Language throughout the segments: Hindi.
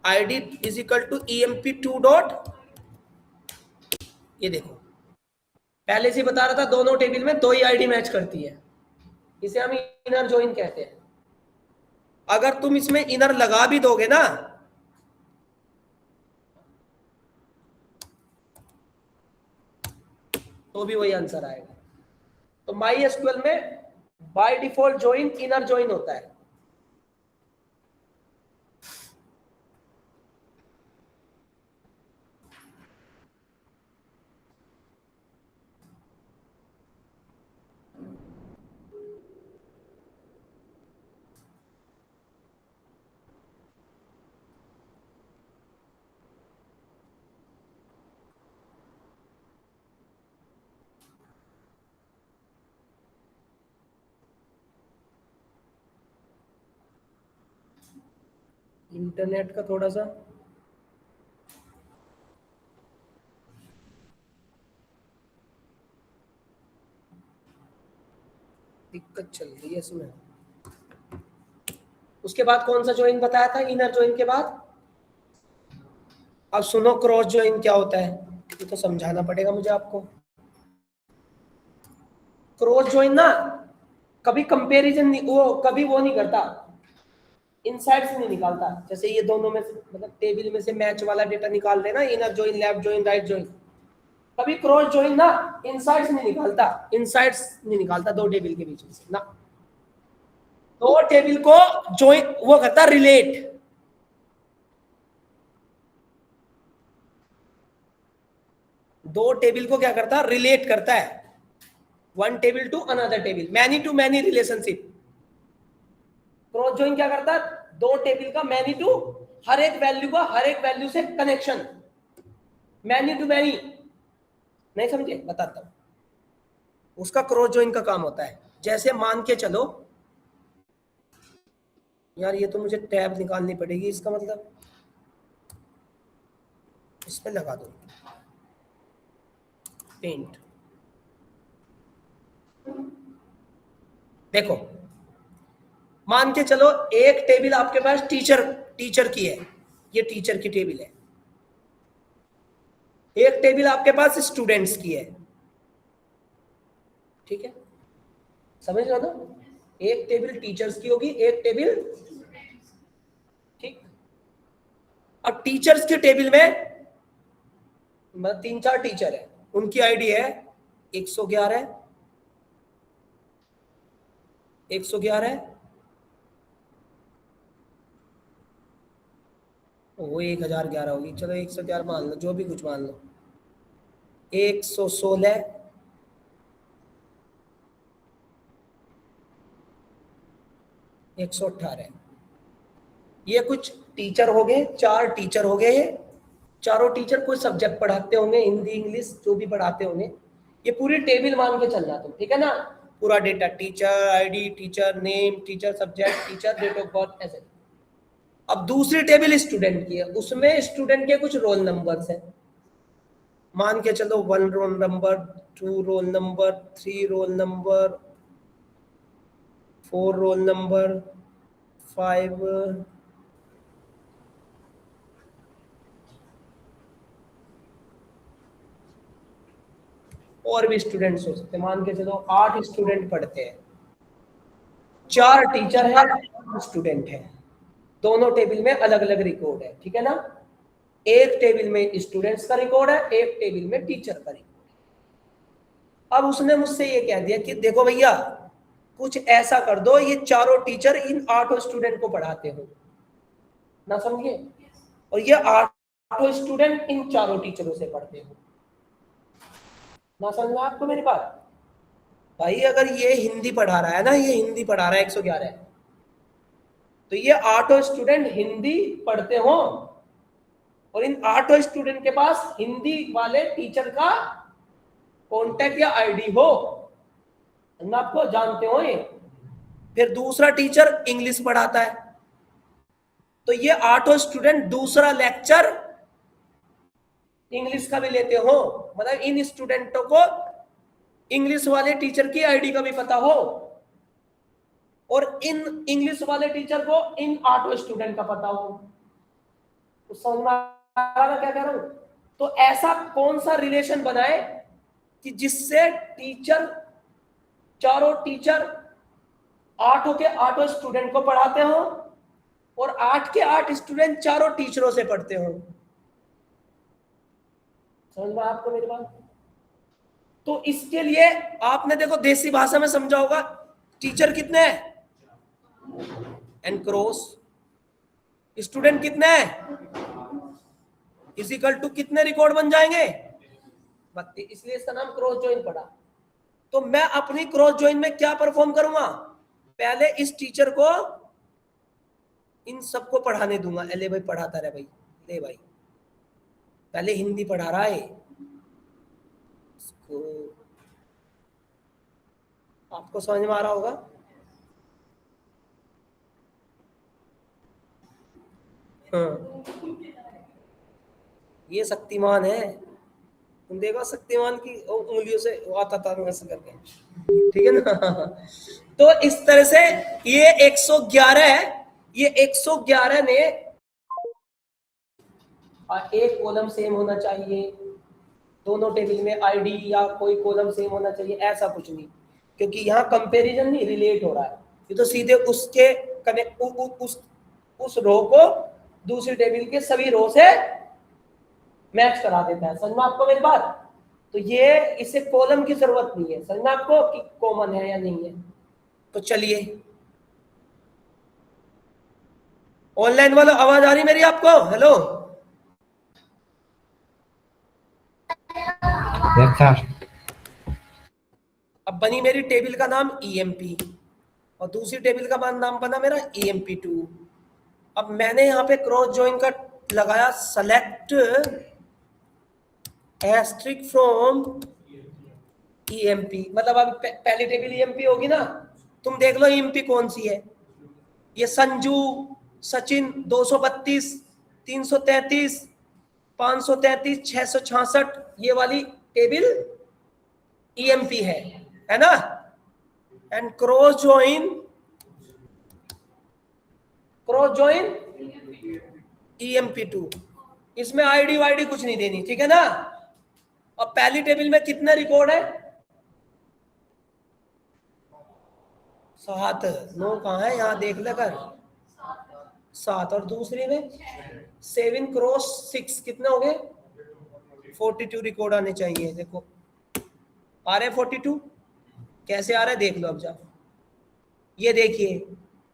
ID is equal to emp2 dot, ये देखो पहले से बता रहा था दोनों टेबल में दो ही आईडी मैच करती है, इसे हम इनर ज्वाइन कहते हैं। अगर तुम इसमें इनर लगा भी दोगे ना तो भी वही आंसर आएगा। तो माई एसक्यूएल में by default join inner join होता है। इंटरनेट का थोड़ा सा दिक्कत चल रही है इसमें। उसके बाद कौन सा ज्वाइन बताया था इनर ज्वाइन के बाद? अब सुनो क्रॉस ज्वाइन क्या होता है, ये तो समझाना पड़ेगा मुझे आपको। क्रॉस ज्वाइन ना कभी कंपैरिजन नहीं, वो कभी वो नहीं करता, इनसाइड से नहीं निकालता। जैसे ये दोनों में से मतलब टेबल में से मैच वाला डेटा निकाल रहे ना, inner join left join right join, कभी क्रॉस ज्वाइन ना इनसाइड से नहीं निकालता, इनसाइड नहीं निकालता दो टेबल के बीच में से ना, दो टेबल को ज्वाइन वो करता रिलेट। दो टेबल को क्या करता रिलेट करता है, one table to another table, many to many relationship. Cross join क्या करता है, दो टेबल का मैनी टू, हर एक वैल्यू का हर एक वैल्यू से कनेक्शन, मैनी टू मैनी। नहीं समझे, बताता हूं। उसका क्रॉस ज्वाइन का काम होता है। जैसे मान के चलो यार, ये तो मुझे टैब निकालनी पड़ेगी, इसका मतलब इसमें लगा दो पेंट। देखो मान के चलो एक टेबल आपके पास टीचर की है, ये टीचर की टेबल है। एक टेबल आपके पास स्टूडेंट्स की है, ठीक है, समझ रहे हो ना? एक टेबल टीचर्स की होगी, एक टेबल, ठीक। अब टीचर्स के टेबल में मतलब 3-4 टीचर है, उनकी आईडी है 111, 111, वो 1011 होगी, चलो 111 मान लो, जो भी कुछ मान लो, 116, 118। ये कुछ टीचर हो गए, 4 टीचर हो गए। ये चारों टीचर कोई सब्जेक्ट पढ़ाते होंगे, हिंदी इंग्लिश जो भी पढ़ाते होंगे। ये पूरी टेबल मान के चलना तुम, ठीक है ना? पूरा data, teacher ID, teacher name, teacher subject, teacher date of birth, ऐसे। अब दूसरी टेबल स्टूडेंट की है, उसमें स्टूडेंट के कुछ रोल नंबर्स हैं। मान के चलो 1 roll number, 2 roll number, 3 roll number, 4 roll number, 5, और भी स्टूडेंट्स हो सकते हैं। मान के चलो 8 स्टूडेंट पढ़ते हैं, 4 टीचर है, 8 स्टूडेंट है, दोनों टेबल में अलग अलग रिकॉर्ड है, ठीक है ना? एक टेबल में स्टूडेंट्स का रिकॉर्ड है, एक टेबल में टीचर का रिकॉर्ड है। अब उसने मुझसे ये कह दिया कि देखो भैया कुछ ऐसा कर दो, ये चारों टीचर इन 8 स्टूडेंट को पढ़ाते हो ना, समझिए, और ये 8 स्टूडेंट इन चारों टीचरों से पढ़ते हो ना, समझ आपको मेरी बात? भाई अगर ये हिंदी पढ़ा रहा है ना, ये हिंदी पढ़ा रहा है 111, तो ये 8 स्टूडेंट हिंदी पढ़ते हो, और इन 8 स्टूडेंट के पास हिंदी वाले टीचर का कॉन्टेक्ट या आईडी हो ना, आपको जानते हो ये। फिर दूसरा टीचर इंग्लिश पढ़ाता है, तो ये 8 स्टूडेंट दूसरा लेक्चर इंग्लिश का भी लेते हो, मतलब इन स्टूडेंटों को इंग्लिश वाले टीचर की आईडी का भी पता हो, और इन इंग्लिश वाले टीचर को इन 8 स्टूडेंट का पता हो। तो समझ में आ रहा मैं क्या कह रहा हूं? तो ऐसा कौन सा रिलेशन बनाए कि जिससे टीचर, चारों टीचर आठों के आठों स्टूडेंट को पढ़ाते हो और 8 के 8 स्टूडेंट चारों टीचरों से पढ़ते हो। समझ में आपको मेरी बात? तो इसके लिए आपने देखो देसी भाषा में समझा होगा, टीचर कितने हैं एन क्रॉस, स्टूडेंट कितने हैं इज इक्वल टू कितने रिकॉर्ड बन जाएंगे 32, इसलिए इसका नाम क्रॉस ज्वाइन पड़ा। तो मैं अपनी क्रॉस ज्वाइन में क्या परफॉर्म करूंगा, पहले इस टीचर को इन सबको पढ़ाने दूंगा। ले भाई पढ़ाता रहे भाई, ले भाई पहले हिंदी पढ़ा रहा है इसको, आपको समझ में आ रहा होगा। हाँ, ये शक्तिमान है, तुम देखो शक्तिमान की उंगलियों से आता था ऐसे करके, ठीक है ना। तो इस तरह से ये 111 है, ये 111 ने एक कॉलम सेम होना चाहिए, दोनों टेबल में आईडी या कोई कॉलम सेम होना चाहिए, ऐसा कुछ नहीं, क्योंकि यहाँ कंपैरिजन नहीं रिलेट हो रहा है, ये तो सीधे उसके कनेक्ट उस रो को दूसरी टेबल के सभी रो से मैच करा देता है। समझ में आपको मेरी बात? तो ये इसे कॉलम की जरूरत नहीं है, समझना आपको कि कॉमन है या नहीं है। तो चलिए, ऑनलाइन वाला आवाज आ रही मेरी आपको? हेलो अब बनी मेरी टेबल का नाम EMP और दूसरी टेबल का नाम बना मेरा EMP2। अब मैंने यहाँ पे क्रॉस ज्वाइन का लगाया सेलेक्ट एस्ट्रिक फ्रॉम EMP, मतलब अब पहली टेबल EMP होगी ना, तुम देख लो EMP कौन सी है। ये संजू, सचिन 232, 333, 533, 666, ये वाली टेबल EMP है ना। एंड क्रॉस ज्वाइन EMP2, इसमें आईडी वाईडी कुछ नहीं देनी, ठीक है ना। अब पहली टेबल में कितने रिकॉर्ड है, 7, 9 कहाँ है यहाँ देख लेकर, 7, और दूसरी में 7 क्रॉस 6 कितने हो गए, 42 रिकॉर्ड आने चाहिए। देखो आ रहे 42, कैसे आ रहे देख लो अब जाओ। ये देखिए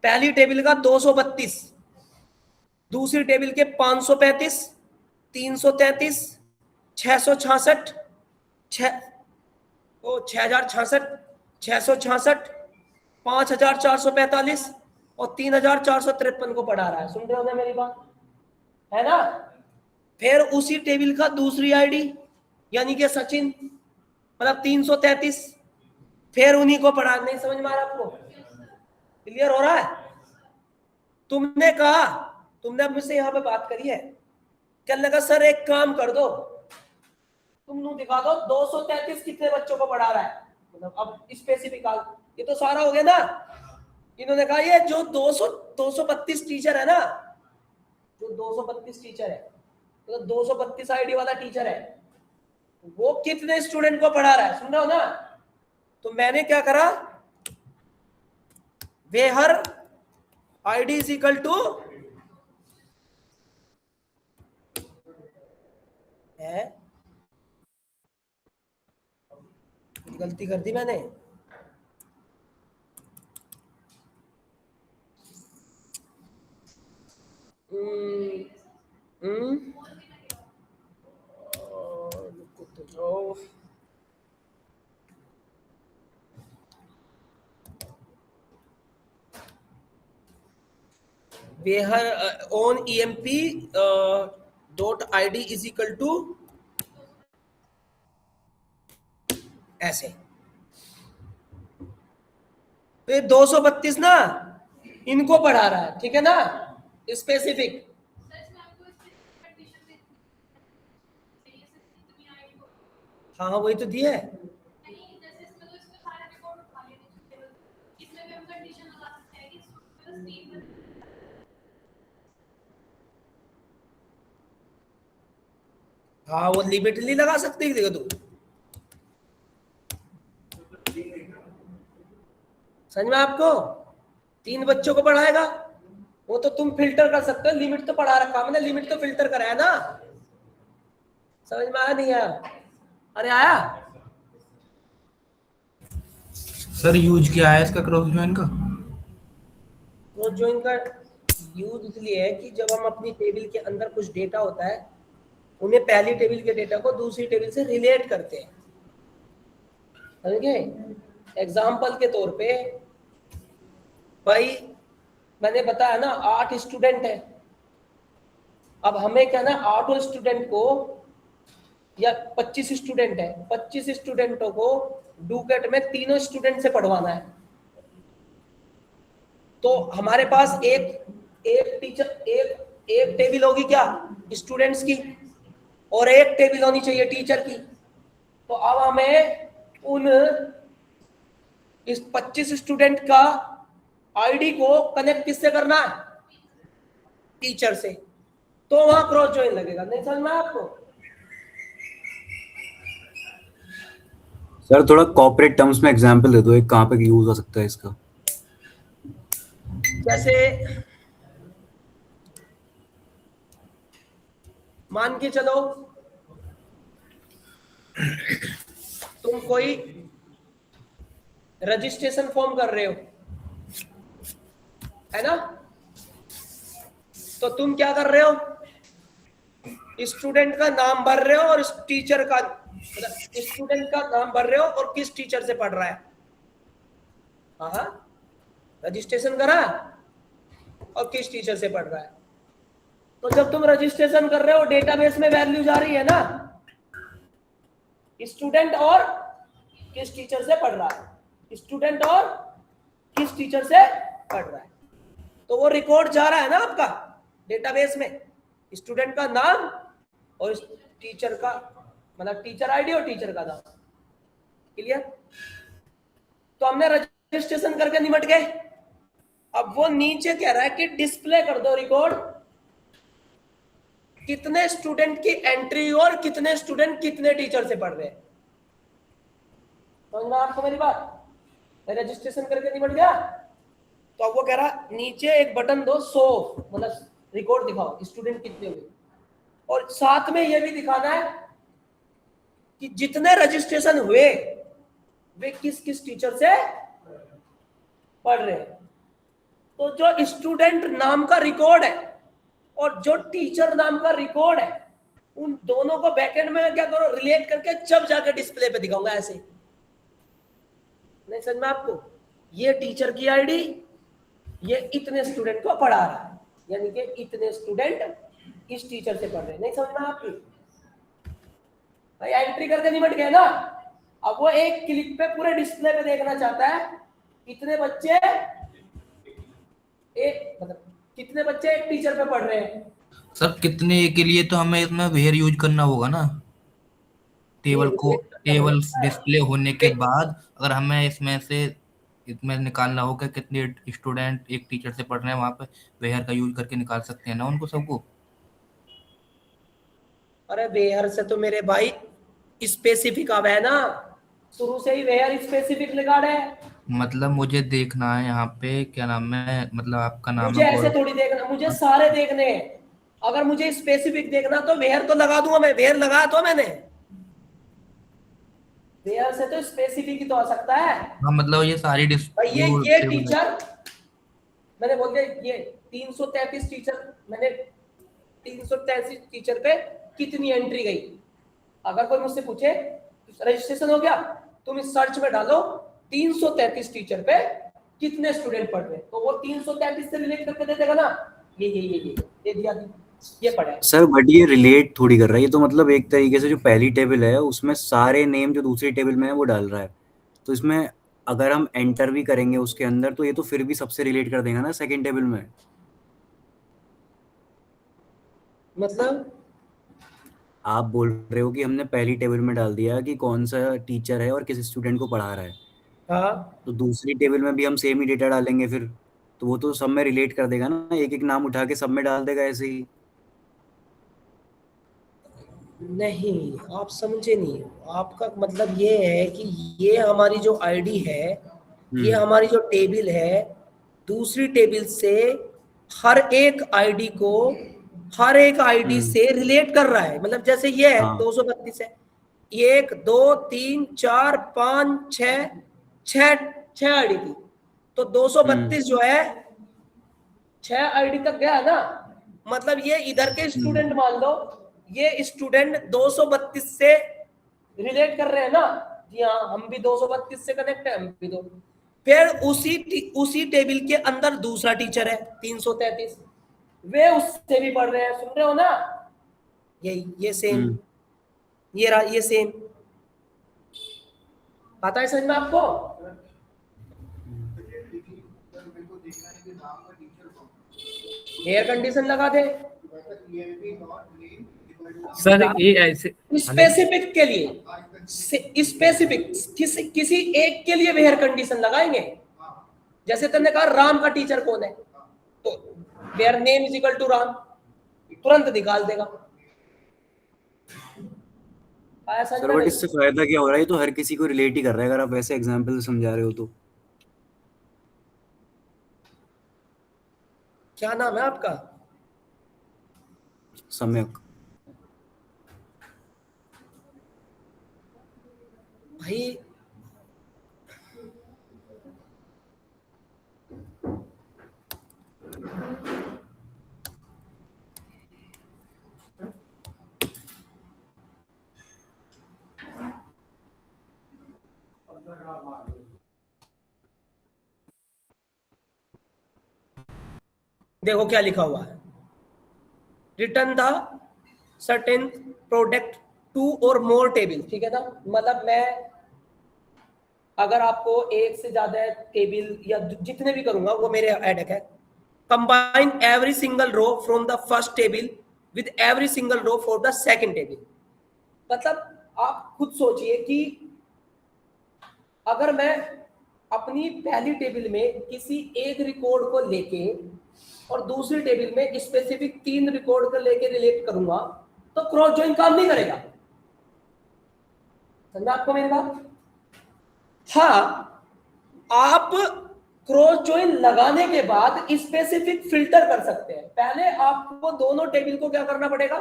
पहली टेबल का 232, दूसरी टेबल के 535, 333, 666, 6066, 666, 5445 और 3453 को पढ़ा रहा है। सुन रहे हो ना मेरी बात, है ना। फिर उसी टेबल का दूसरी आईडी यानी कि सचिन, मतलब 333, फिर उन्हीं को पढ़ा। नहीं समझ में आ रहा आपको? क्लियर हो रहा है? तुमने कहा, तुमने अब मुझसे यहाँ पे बात करी है, कहने लगा सर एक काम कर दो, तुम दिखा दो 233 कितने बच्चों को पढ़ा रहा है, मतलब अब स्पेसिफिक, ये तो सारा हो गया ना। इन्होंने कहा ये जो 232 टीचर है ना, जो 232 टीचर है, तो 232 आईडी वाला टीचर है, वो कितने स्टूडेंट को पढ़ा रहा है, सुन रहे हो ना। तो मैंने क्या करा, where ID is equal to है, गलती कर दी मैंने, where on EMP dot ID is equal to ऐसे। तो ये 232 ना इनको पढ़ा रहा है, ठीक है ना, स्पेसिफिक। हाँ हाँ वही तो दिया है। हाँ वो लिमिट नहीं लगा सकती, देखो तू समझ में आपको, 3 बच्चों को पढ़ाएगा, वो तो तुम फिल्टर कर सकते हो, लिमिट तो पढ़ा रखा मैंने, लिमिट तो फिल्टर कराया ना। समझ में आया नहीं आया? अरे आया। सर यूज क्या है इसका क्रॉस ज्वाइन का? क्रॉस ज्वाइन का यूज इसलिए है कि जब हम अपनी टेबल के अंदर कुछ डेटा होता है, उन्हें पहली टेबल के डेटा को दूसरी टेबल से रिलेट करते हैं, समझ गए? एग्जाम्पल के तौर पे भाई मैंने बताया ना 8 स्टूडेंट है, अब हमें क्या ना 8 स्टूडेंट को, या 25 स्टूडेंट है, 25 स्टूडेंटों को डुकेट में तीनों स्टूडेंट से पढ़वाना है। तो हमारे पास एक एक टीचर, एक टेबल होगी क्या स्टूडेंट्स की, और एक टेबल होनी चाहिए टीचर की। तो अब हमें उन इस 25 स्टूडेंट का आईडी को कनेक्ट किससे करना है, टीचर से, तो वहां क्रॉस ज्वाइन लगेगा। नहीं समझ में आपको? सर थोड़ा कॉर्पोरेट टर्म्स में एग्जांपल दे दो, एक कहाँ पे यूज हो सकता है इसका? जैसे मान के चलो तुम कोई रजिस्ट्रेशन फॉर्म कर रहे हो, है ना? तो तुम क्या कर रहे हो, स्टूडेंट का नाम भर रहे हो और टीचर का, मतलब स्टूडेंट का नाम भर रहे हो और किस टीचर से पढ़ रहा है। हाँ रजिस्ट्रेशन करा और किस टीचर से पढ़ रहा है। तो जब तुम रजिस्ट्रेशन कर रहे हो डेटाबेस में वैल्यू जा रही है ना, स्टूडेंट और किस टीचर से पढ़ रहा है, स्टूडेंट और किस टीचर से पढ़ रहा है। तो वो रिकॉर्ड जा रहा है ना आपका डेटाबेस में, स्टूडेंट का नाम और टीचर का, मतलब टीचर आईडी और टीचर का नाम। क्लियर? तो हमने रजिस्ट्रेशन करके निपट गए। अब वो नीचे कह रहा है कि डिस्प्ले कर दो रिकॉर्ड, कितने स्टूडेंट की एंट्री और कितने स्टूडेंट कितने टीचर से पढ़ रहे हैं। समझ में आपको मेरी बात? रजिस्ट्रेशन करके निपट गया। तो अब वो कह रहा नीचे एक बटन दो 100, मतलब रिकॉर्ड दिखाओ स्टूडेंट कितने हुए, और साथ में ये भी दिखाना है कि जितने रजिस्ट्रेशन हुए वे किस किस टीचर से पढ़ रहे हैं। तो जो स्टूडेंट नाम का रिकॉर्ड है और जो टीचर नाम का रिकॉर्ड है, उन दोनों को बैकएंड में क्या करो, रिलेट करके जब जाके डिस्प्ले पे दिखाऊंगा ऐसे। नहीं समझ में आपको? ये टीचर की आईडी, ये इतने स्टूडेंट को पढ़ा रहा है, यानी कि इतने स्टूडेंट इस टीचर से पढ़ रहे हैं। नहीं समझ में आपकी? भाई एंट्री करके निपट गए ना। अब वो एक क्लिक पे पूरे डिस्प्ले पे देखना चाहता है कितने बच्चे एक, मतलब कितने बच्चे एक टीचर पे पढ़ रहे हैं। सर कितने के लिए तो हमें इसमें वेयर यूज करना होगा ना, नहीं टेबल को, रिलेट करना टेबल पड़ेगा। डिस्प्ले होने के बाद अगर हमें इसमें से इसमें निकालना होगा कितने स्टूडेंट एक टीचर से पढ़ रहे हैं, वहां पे वेयर का यूज करके निकाल सकते हैं ना उनको सबको। अरे वेयर से तो मेरे भाई स्पेसिफिक अब है ना, शुरू से ही वेयर स्पेसिफिक रिकॉर्ड है। मतलब मुझे देखना है यहाँ पे क्या नाम है, मतलब आपका नाम मुझे है ऐसे गौरव। थोड़ी देखना, मुझे सारे देखने हैं। अगर मुझे स्पेसिफिक देखना तो वेयर तो लगा दूंगा मैं, वेयर लगा तो मैंने, वेयर से तो स्पेसिफिक ही तो आ सकता है। हाँ मतलब ये सारी भाई जो ये टेबल है। टीचर, मैंने बोल दिया ये 333 टीचर, मैंने 333 टीचर पे कितनी एंट्री गई। अगर कोई मुझसे पूछे रजिस्ट्रेशन हो गया, तुम इस सर्च में डालो 333 टीचर पे कितने स्टूडेंट पढ़ रहे हैं, तो वो 333 से रिलेट करके दे देगा ना, ये दे दिया, ये पढ़ा है। सर बट ये रिलेट थोड़ी कर रहा है, ये तो मतलब एक तरीके से जो पहली टेबल है उसमें सारे नेम जो दूसरी टेबल में है वो डाल रहा है। तो इसमें अगर हम एंटर भी करेंगे उसके अंदर तो ये तो फिर भी सबसे रिलेट कर देगा ना सेकंड टेबल में। मतलब आप बोल रहे हो कि हमने पहली टेबल में डाल दिया कि कौन सा टीचर है और किस स्टूडेंट को पढ़ा रहा है, हाँ तो दूसरी टेबल में भी हम सेम ही डेटा डालेंगे फिर, तो वो तो सब में रिलेट कर देगा ना, एक एक नाम उठा के सब में डाल देगा ऐसे ही। नहीं, आप समझे नहीं। आपका मतलब ये है कि ये हमारी जो आईडी है, ये हमारी जो टेबल है, दूसरी टेबल से हर एक आईडी को हर एक आईडी से रिलेट कर रहा है। मतलब जैसे ये है हाँ 232 है, 1 2 3 4 5 6 6 6 आईडी थी, तो 232 जो है 6 आईडी तक गया ना। मतलब ये इधर के स्टूडेंट मान लो, ये स्टूडेंट 232 से रिलेट कर रहे हैं ना। जी हाँ, हम भी 232 से कनेक्ट है, हम भी दो। फिर उसी टेबल के अंदर दूसरा टीचर है 333, वे उससे भी पढ़ रहे हैं, सुन रहे हो ना। यही ये सेम, ये रहा ये सेम। आता है समझ में आपको? एयर कंडीशन लगा दे सर ये ऐसे स्पेसिफिक के लिए, स्पेसिफिक किसी एक के लिए वेयर कंडीशन लगाएंगे। जैसे तुमने कहा राम का टीचर कौन है, तो where name is equal to Ram, तुरंत निकाल देगा। आया समझ सर में? बट नहीं, इससे फायदा क्या हो रहा है? ये तो हर किसी को रिलेट ही कर रहा है, अगर आप वैसे एग्जाम्पल समझा रहे हो तो। क्या नाम है आपका? सम्यक। भाई देखो क्या लिखा हुआ है, return the certain product two or more table. ठीक है ना, मतलब मैं अगर आपको एक से ज्यादा टेबल या जितने भी करूंगा वो मेरे हेडेक है। Combine every single row from the first table with every single row for the second table. मतलब आप खुद सोचिए कि अगर मैं अपनी पहली टेबल में किसी एक रिकॉर्ड को लेके और दूसरी टेबल में स्पेसिफिक 3 रिकॉर्ड को लेके रिलेट करूंगा, तो क्रॉस जॉइन काम नहीं करेगा। समझा आपको मेरी बात? हाँ, आप क्रॉस जॉइन लगाने के बाद स्पेसिफिक फिल्टर कर सकते हैं। पहले आपको दोनों टेबल को क्या करना पड़ेगा?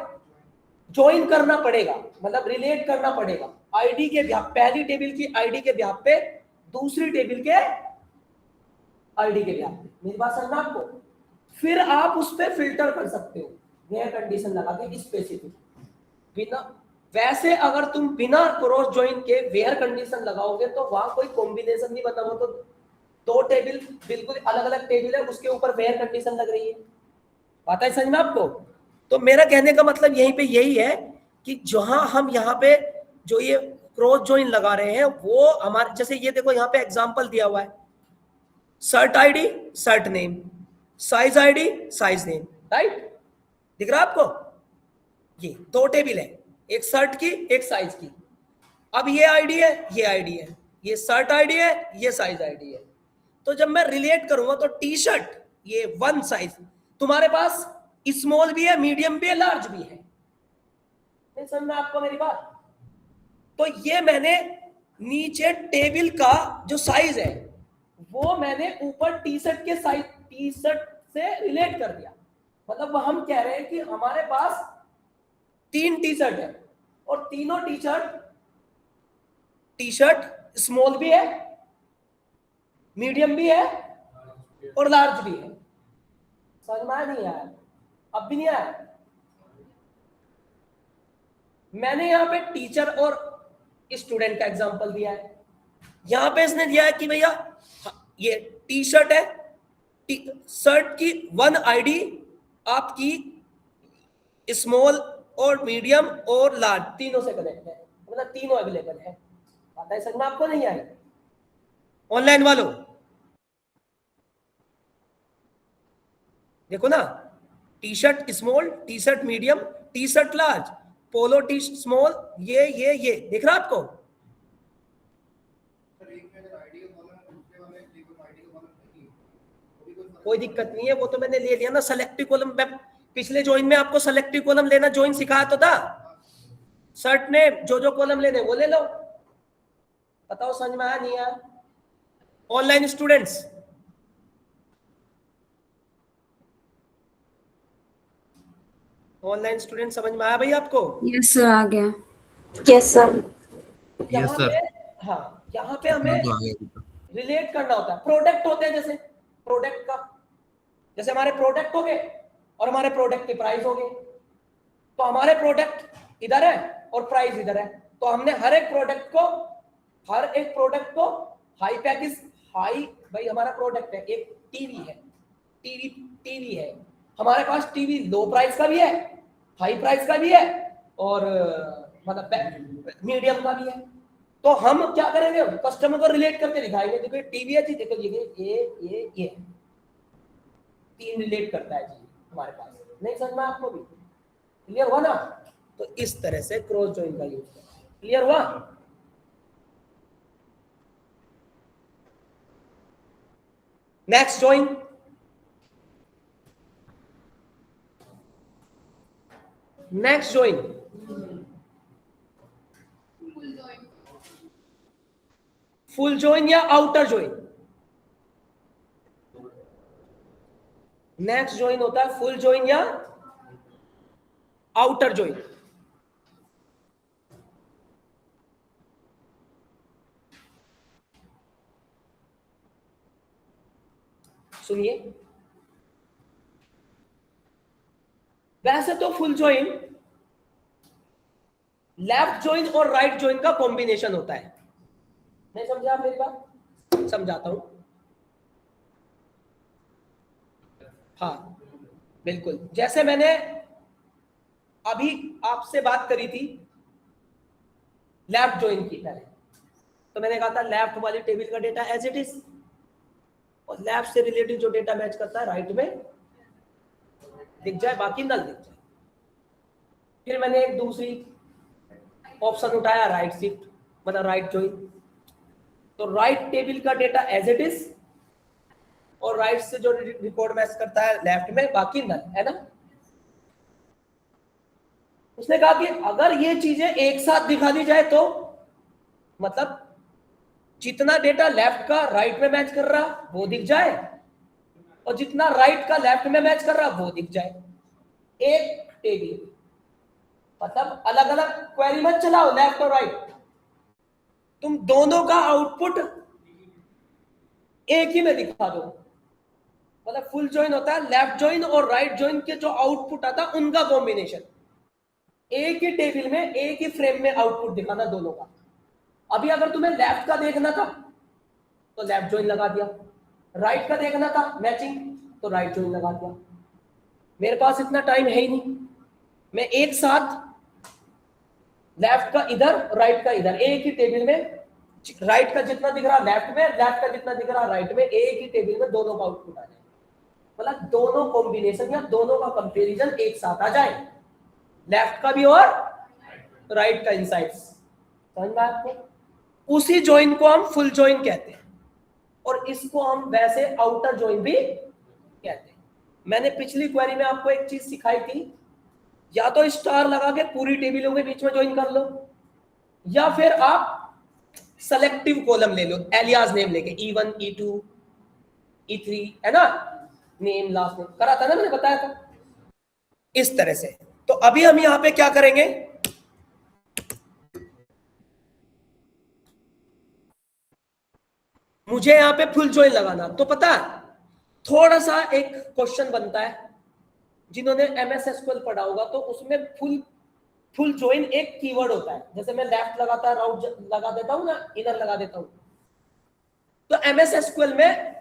ज्वाइन करना पड़ेगा, मतलब रिलेट करना पड़ेगा। आईडी के ब्याह, पहली टेबल की आईडी के ब्याह पे दूसरी टेबल के आईडी के ब्याह पे। मेरी बात समझना आपको? फिर आप उस पर फिल्टर कर सकते हो वेयर कंडीशन लगा के स्पेसिफिक। बिना वैसे अगर तुम बिना क्रॉस जॉइन के वेयर कंडीशन लगाओगे तो वहां कोई कॉम्बिनेशन नहीं बना। वो तो दो टेबल बिल्कुल अलग अलग टेबल है, उसके ऊपर वेयर कंडीशन लग रही है। आता है समझ में आपको? तो मेरा कहने का मतलब यहीं पे यही है कि जहां हम यहाँ पे जो ये क्रॉस जॉइन लगा रहे हैं वो हमारे, जैसे ये देखो यहाँ पे एग्जांपल दिया हुआ है, shirt ID shirt name, size ID size name, right? दिख रहा है आपको? ये दो टेबल है, एक सर्ट की एक साइज की। अब ये आईडी है, ये आईडी है, ये सर्ट आईडी है, ये साइज आईडी है। तो जब मैं रिलेट करूंगा तो टी शर्ट ये 1 साइज, तुम्हारे पास स्मॉल भी है, मीडियम भी है, लार्ज भी है। नहीं समझ में आपको मेरी बात? तो ये मैंने नीचे टेबल का जो साइज है वो मैंने ऊपर टी शर्ट के साइज, टी शर्ट से रिलेट कर दिया। मतलब हम कह रहे हैं कि हमारे पास 3 टी शर्ट है और तीनों टी शर्ट स्मॉल भी है, मीडियम भी है और लार्ज भी है। समझ में नहीं आया? अब भी नहीं आया? मैंने यहां पे टीचर और स्टूडेंट का एग्जांपल दिया है। यहां पे इसने दिया है कि भैया ये टी शर्ट है, शर्ट की 1 आईडी आपकी स्मॉल और मीडियम और लार्ज तीनों से कनेक्ट है, मतलब तीनों अवेलेबल है। आता है समझ में आपको? नहीं आई? ऑनलाइन वालों देखो ना, T shirt small, T shirt medium, T shirt large, polo T small, ये दिख रहा आपको? कोई दिक्कत नहीं है, वो तो मैंने ले लिया ना सेलेक्टिव कॉलम। मैं पिछले ज्वाइन में आपको सेलेक्टिव कॉलम लेना ज्वाइन सिखाया तो था। सर्ट ने जो कॉलम लेने वो ले लो। बताओ समझ में आया नहीं आया? ऑनलाइन स्टूडेंट्स, ऑनलाइन स्टूडेंट समझ में आया भाई आपको? यस सर, आ गया। Yes sir. यस यहाँ सर, पे, हाँ यहाँ पे इतना हमें तो आ गया अभी तो। रिलेट करना होता है। प्रोडक्ट होते हैं, जैसे प्रोडक्ट का, जैसे हमारे प्रोडक्ट हो गए और हमारे प्रोडक्ट की प्राइस हो गई, तो हमारे प्रोडक्ट इधर है और प्राइस इधर है, तो हमने हर एक प्रोडक्ट को हाई पैकेज, हाई, भाई हमारा प्रोडक्ट है, एक टीवी है, टीवी है हमारे पास, टीवी लो प्राइस का भी है, हाई प्राइस का भी है, और मतलब मीडियम का भी है। तो हम क्या करेंगे, कस्टमर को रिलेट करके दिखाएंगे, देखो टीवी है जी, देखो ये 3 रिलेट करता है जी हमारे पास। नहीं समझ में आपको भी? क्लियर हुआ ना? तो इस तरह से क्रॉस जॉइन का यूज करना है। क्लियर हुआ? Next join, next join, full join या आउटर जॉइन? नेक्स्ट जॉइन होता है फुल जॉइन या आउटर जॉइन। सुनिए, वैसे तो फुल जॉइन लेफ्ट जॉइन और राइट जॉइन का कॉम्बिनेशन होता है। नहीं समझे आप मेरी बात? समझाता हूं। हाँ बिल्कुल, जैसे मैंने अभी आपसे बात करी थी लेफ्ट जॉइन की पहले, तो मैंने कहा था लेफ्ट वाली टेबल का डेटा एज इट इज, और लेफ्ट से रिलेटेड जो डेटा मैच करता है राइट में दिख जाए, बाकी नल दिख जाए। फिर मैंने एक दूसरी ऑप्शन उठाया, राइट शिफ्ट, मतलब राइट जॉइन, तो राइट टेबल का डेटा एज इट इज और राइट से जो रिकॉर्ड मैच करता है लेफ्ट में, बाकी नल, है ना? उसने कहा कि अगर ये चीजें एक साथ दिखा दी जाए तो मतलब जितना डेटा लेफ्ट का राइट में मैच कर रहा वो दिख जाए, और जितना राइट का लेफ्ट में मैच कर रहा वो दिख जाए, एक टेबल। मतलब अलग अलग क्वेरी मत चलाओ लेफ्ट और राइट, तुम दोनों का आउटपुट एक ही में दिखा दो। मतलब फुल जॉइन होता है लेफ्ट जॉइन और राइट जॉइन के जो आउटपुट आता है उनका कॉम्बिनेशन, एक ही टेबल में एक ही फ्रेम में आउटपुट दिखाना दोनों का। अभी अगर तुम्हें लेफ्ट का देखना था तो लेफ्ट जॉइन लगा दिया, राइट का देखना था मैचिंग तो राइट जॉइन लगा दिया। मेरे पास इतना टाइम है ही नहीं, मैं एक साथ लेफ्ट का इधर राइट का इधर एक ही टेबल में, राइट का जितना दिख रहा लेफ्ट में, लेफ्ट का जितना दिख रहा राइट में, एक ही टेबल में दोनों का आउटपुट आ जाए। मतलब दोनों कॉम्बिनेशन या दोनों का कंपैरिजन एक साथ आ जाए, लेफ्ट का भी और राइट का इनसाइड्स। समझ में आपको? उसी जॉइन को हम फुल जॉइन कहते हैं, और इसको हम वैसे आउटर जॉइन भी कहते हैं। मैंने पिछली क्वेरी में आपको एक चीज सिखाई थी, या तो स्टार लगा के पूरी टेबलों के बीच में ज्वाइन कर लो, या फिर आप सेलेक्टिव कॉलम ले लो, एलियास नेम लेके E1 E2 E3, है ना, नेम लास्ट नेम करा था ना, मैंने बताया था इस तरह से। तो अभी हम यहां पे क्या करेंगे, मुझे यहां पे फुल ज्वाइन लगाना, तो पता है थोड़ा सा एक क्वेश्चन बनता है, जिन्होंने MS SQL पढ़ा होगा तो उसमें फुल ज्वाइन एक कीवर्ड होता है। जैसे मैं लेफ्ट लगाता राउट लगा देता हूं ना, इधर लगा देता हूं, तो MS SQL में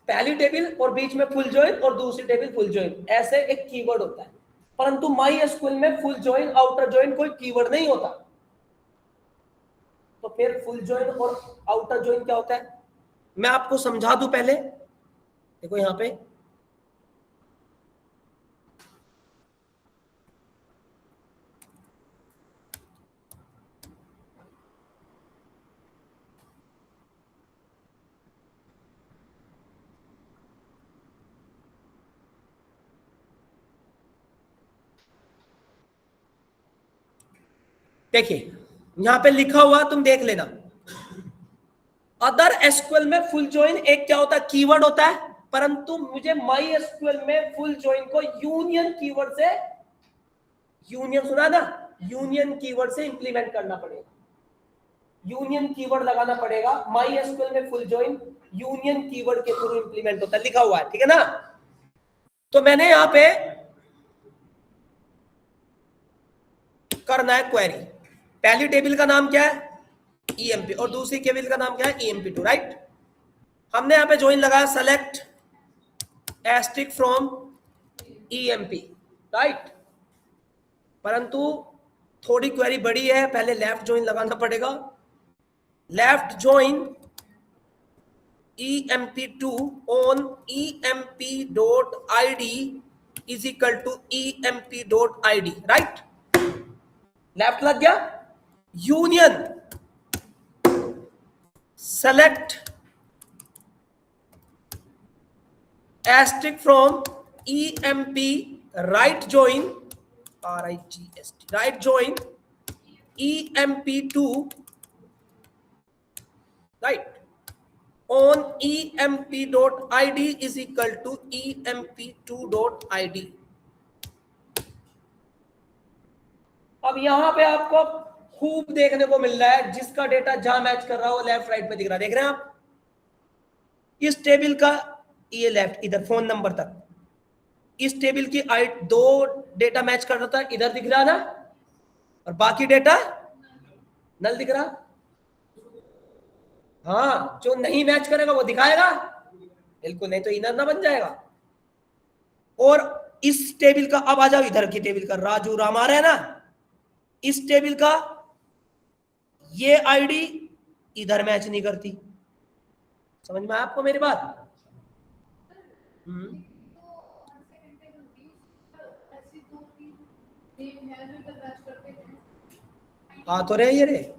पहली टेबल और बीच में फुल ज्वाइन और दूसरी टेबल फुल ज्वाइन, ऐसे एक कीवर्ड होता है। परंतु MySQL में फुल ज्वाइन आउटर ज्वाइन कोई कीवर्ड नहीं होता। तो फिर फुल ज्वाइन और आउटर ज्वाइन क्या होता है, मैं आपको समझा दूं पहले। देखो यहां पे देखिए यहां पे लिखा हुआ तुम देख लेना, अदर एसक्यूएल में फुल जॉइन एक क्या होता है, कीवर्ड होता है, परंतु मुझे माई एसक्यूएल में फुल जॉइन को यूनियन कीवर्ड से, यूनियन सुना ना, यूनियन कीवर्ड से इंप्लीमेंट करना पड़ेगा, यूनियन कीवर्ड लगाना पड़ेगा। माई एसक्यूएल में फुल जॉइन यूनियन कीवर्ड के थ्रू इंप्लीमेंट होता है, लिखा हुआ है, ठीक है ना। तो मैंने यहां पे करना है क्वेरी, पहली टेबल का नाम क्या है EMP और दूसरी टेबल का नाम क्या है EMP2, राइट। हमने यहां पे ज्वाइन लगाया select asterisk from EMP, right, परंतु थोड़ी क्वेरी बड़ी है, पहले लेफ्ट ज्वाइन लगाना पड़ेगा, left join EMP2 on EMP.id is equal to EMP.id, right, left लग गया, union select asterisk from EMP right join RIGST right join EMP2 right on EMP.id is equal to EMP2.id। अब यहां पे आपको खूब देखने को मिल रहा है, जिसका डेटा जहां मैच कर रहा हो लेफ्ट राइट पे दिख रहा है, देख रहे हैं आप, इस टेबल का ये लेफ्ट इधर फोन नंबर तक, इस टेबल की आइट दो डेटा मैच कर रहा था, इधर दिख रहा ना, और बाकी डेटा नल दिख रहा। हाँ, जो नहीं मैच करेगा वो दिखाएगा, बिल्कुल नहीं तो इनर ना बन जाएगा। और इस टेबल का, अब आ जाओ इधर की टेबल का, राजू राम आ रहा है ना, इस टेबल का ये आईडी इधर मैच नहीं करती, समझ में आया आपको मेरी बात? आ तो रहे ये रे,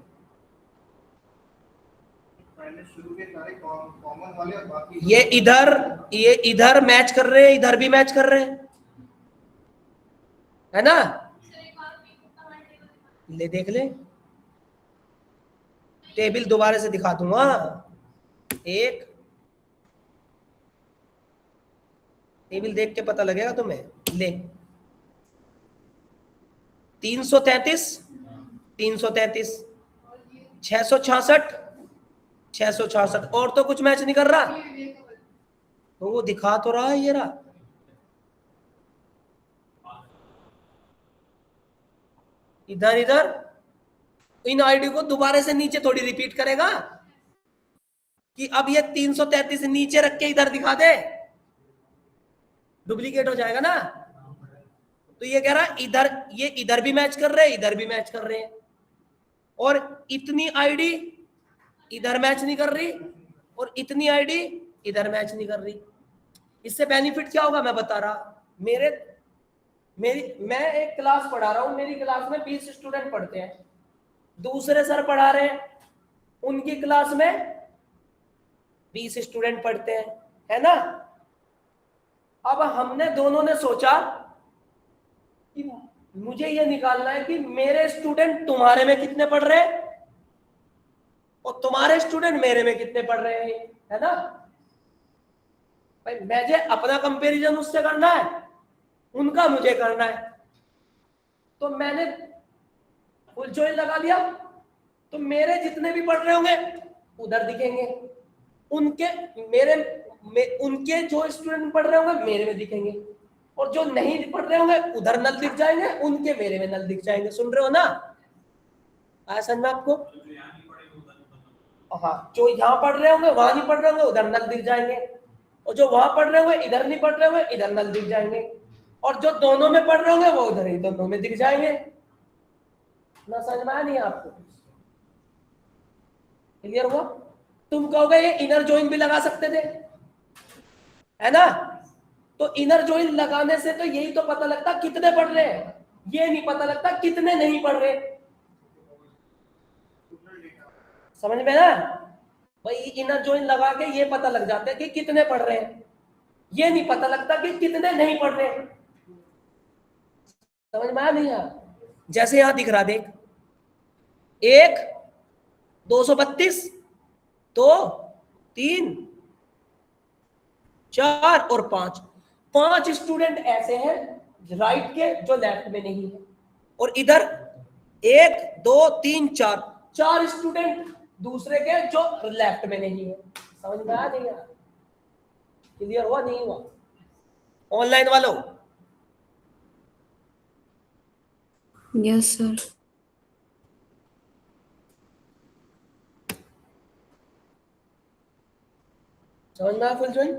ये इधर मैच कर रहे हैं, इधर भी मैच कर रहे हैं, है ना, ले देख ले, टेबल दोबारा से दिखा दूंगा, एक टेबल देख के पता लगेगा तुम्हें, ले 333 333 666 666 और तो कुछ मैच नहीं कर रहा, तो वो दिखा तो रहा है, ये रहा, इधर इधर इन आईडी को दोबारा से नीचे थोड़ी रिपीट करेगा कि अब ये 333 नीचे रख के इधर दिखा दे, डुप्लीकेट हो जाएगा ना। तो ये कह रहा है इधर, ये इधर भी मैच कर रहे हैं, इधर भी मैच कर रहे हैं, और इतनी आईडी इधर मैच नहीं कर रही और इतनी आईडी इधर मैच नहीं कर रही। इससे बेनिफिट क्या होगा मैं बता रहा, मैं एक क्लास पढ़ा रहा हूं, मेरी क्लास में 20 स्टूडेंट पढ़ते हैं, दूसरे सर पढ़ा रहे हैं, उनकी क्लास में 20 स्टूडेंट पढ़ते हैं, है ना। अब हमने दोनों ने सोचा कि मुझे ये निकालना है कि मेरे स्टूडेंट तुम्हारे में कितने पढ़ रहे हैं और तुम्हारे स्टूडेंट मेरे में कितने पढ़ रहे हैं, है ना भाई। मुझे अपना कंपैरिजन उससे करना है, उनका मुझे करना है, तो मैंने फुल जॉइन लगा लिया, तो मेरे जितने भी पढ़ रहे होंगे उधर दिखेंगे, उनके जो स्टूडेंट पढ़ रहे होंगे मेरे में दिखेंगे, और जो नहीं पढ़ रहे होंगे उधर नल दिख जाएंगे, उनके मेरे में नल दिख जाएंगे। सुन रहे हो ना, आया समझ आपको? हाँ, जो यहाँ पढ़ रहे होंगे वहां नहीं पढ़ रहे होंगे उधर नल दिख जाएंगे, और जो वहां पढ़ रहे होंगे इधर नहीं पढ़ रहे होंगे इधर नल दिख जाएंगे, और जो दोनों में पढ़ रहे होंगे वो उधर ही दोनों में दिख जाएंगे। ना समझ में आया नहीं आपको? क्लियर हुआ? तुम कहोगे ये इनर जॉइन भी लगा सकते थे, है ना, तो इनर जॉइन लगाने से तो यही तो पता लगता कितने पढ़ रहे हैं, ये नहीं पता लगता कितने नहीं पढ़ रहे। समझ में ना भाई, इनर जॉइन लगा के ये पता लग जाता है कि कितने पढ़ रहे हैं, ये नहीं पता लगता कि कितने नहीं पढ़ रहे। समझ में आया नहीं यार? जैसे यहां दिख रहा, देख 1 232 2 3 4 और 5 स्टूडेंट ऐसे हैं राइट के जो लेफ्ट में नहीं है, और इधर 1 2 3 4 स्टूडेंट दूसरे के जो लेफ्ट में नहीं है। समझ में आया नहीं आया? क्लियर हुआ नहीं हुआ? ऑनलाइन वालों यस सर। समझ में आया फुल ज्वाइन?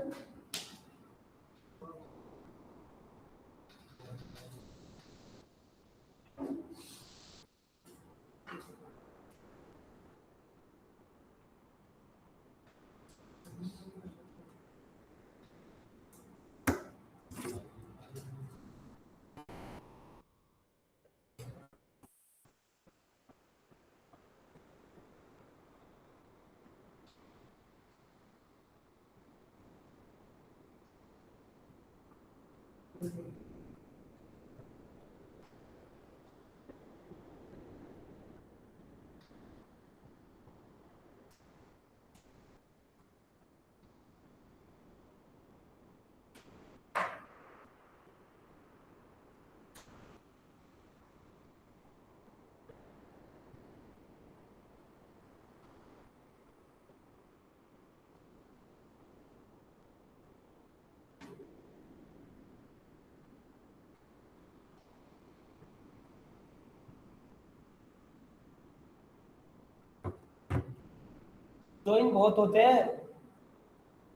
ज्वाइन बहुत होते हैं,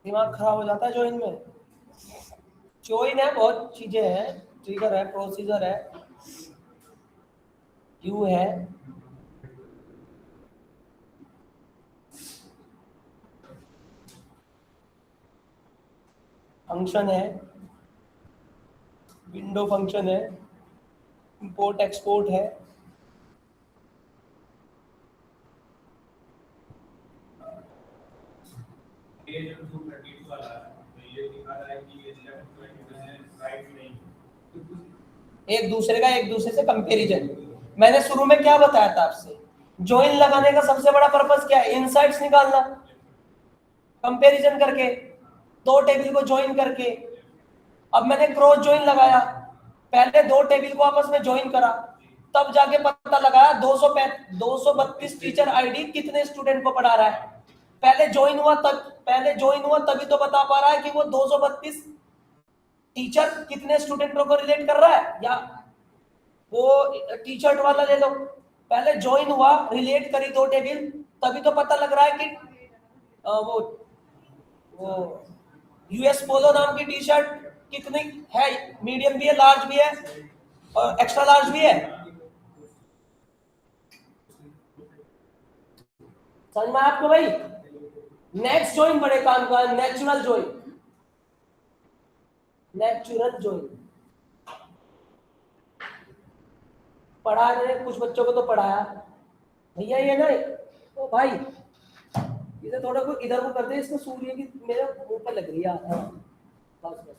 दिमाग खराब हो जाता है ज्वाइन में। ज्वाइन है बहुत चीजें हैं, ट्रिगर है, प्रोसीजर है, यू है, फंक्शन है, विंडो फंक्शन है, इंपोर्ट एक्सपोर्ट है, एक दूसरे का एक दूसरे से कंपैरिजन। मैंने शुरू में क्या बताया था आपसे, ज्वाइन लगाने का सबसे बड़ा पर्पस क्या है? इनसाइट्स निकालना, कंपैरिजन करके, दो टेबल को ज्वाइन करके। अब मैंने क्रॉस ज्वाइन लगाया, पहले दो टेबल को आपस में ज्वाइन करा, तब जाके पता लगाया 232 टीचर आईडी कितने स्टूडेंट को पढ़ा रहा है। पहले ज्वाइन हुआ तभी तो बता पा रहा है कि वो 232 टीचर कितने स्टूडेंटों को रिलेट कर रहा है। या वो टीचर वाला ले लो, पहले ज्वाइन हुआ, रिलेट करी दो टेबल, तभी तो पता लग रहा है कि वो यूएस पोलो नाम की टी शर्ट कितनी है, मीडियम भी है, लार्ज भी है और एक्स्ट्रा लार्ज भी है। समझ में आपको भाई? नेक्स्ट ज्वाइन बड़े काम का है, नेचुरल ज्वाइन। नेचुरल ज्वाइन पढ़ा रहे, कुछ बच्चों को तो पढ़ाया भैया, ये ना ओ भाई इसे थोड़ा को इधर को कर दे, इसको सूर्य की मेरे मुंह पर लग रही है। बस बस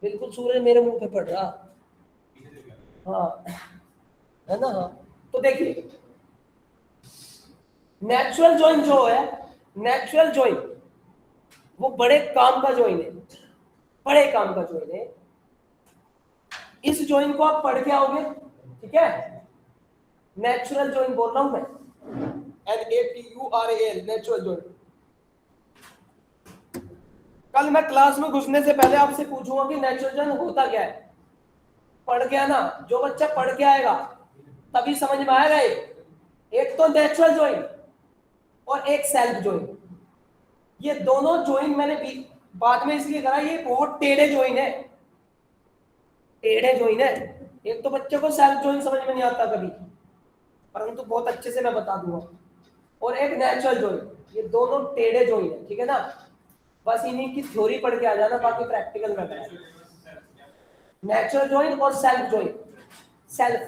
बिल्कुल सूर्य मेरे मुंह पे पड़ रहा। हाँ है ना? हाँ तो देखिए, नेचुरल ज्वाइन जो है, नेचुरल ज्वाइन वो बड़े काम का ज्वाइन है, बड़े काम का ज्वाइन है। इस ज्वाइन को आप पढ़ के आओगे, ठीक है? नेचुरल ज्वाइन बोल रहा हूं मैं, NATURAL, नेचुरल ज्वाइन। कल मैं क्लास में घुसने से पहले आपसे पूछूंगा कि नेचुरल ज्वाइन होता क्या है। पढ़ के आना, जो बच्चा पढ़ के आएगा तभी समझ में आएगा। एक तो नेचुरल ज्वाइन और एक सेल्फ ज्वाइन। ये दोनों ज्वाइन मैंने बाद में इसलिए करा, ये बहुत टेढ़े ज्वाइन है, टेढ़े ज्वाइन है। एक तो बच्चे को सेल्फ ज्वाइन समझ में नहीं आता कभी, परंतु बहुत अच्छे से मैं बता दूंगा। और एक नेचुरल ज्वाइन, ये दोनों टेढ़े ज्वाइन है, ठीक है ना? बस इन्हीं की थ्योरी पढ़ के आ जाना, बाकी प्रैक्टिकल में करना। नेचुरल ज्वाइन और सेल्फ ज्वाइन। सेल्फ